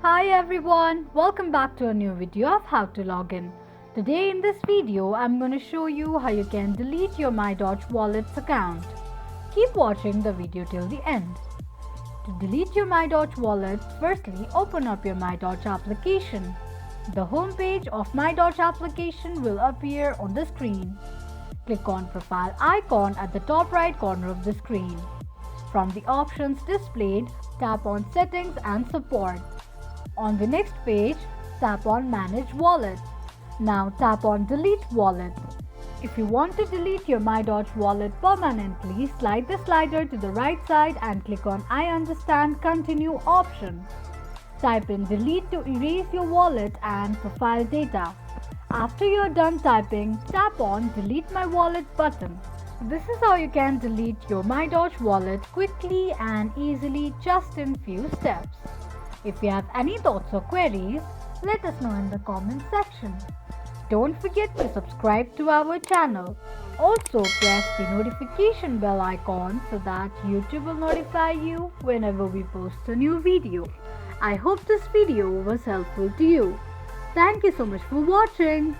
Hi everyone, welcome back to a new video of how to log in. Today in this video, I'm going to show you how you can delete your MyDoge Wallet's account. Keep watching the video till the end. To delete your MyDoge Wallet, firstly open up your MyDoge application. The home page of MyDoge application will appear on the screen. Click on Profile icon at the top right corner of the screen. From the options displayed, tap on Settings and Support. On the next page, tap on Manage Wallet. Now tap on Delete Wallet. If you want to delete your MyDoge Wallet permanently, slide the slider to the right side and click on I understand continue option. Type in delete to erase your wallet and profile data. After you are done typing, tap on Delete My Wallet button. This is how you can delete your MyDoge Wallet quickly and easily just in few steps. If you have any thoughts or queries, let us know in the comment section. Don't forget to subscribe to our channel. Also press the notification bell icon so that YouTube will notify you whenever we post a new video. I hope this video was helpful to you. Thank you so much for watching.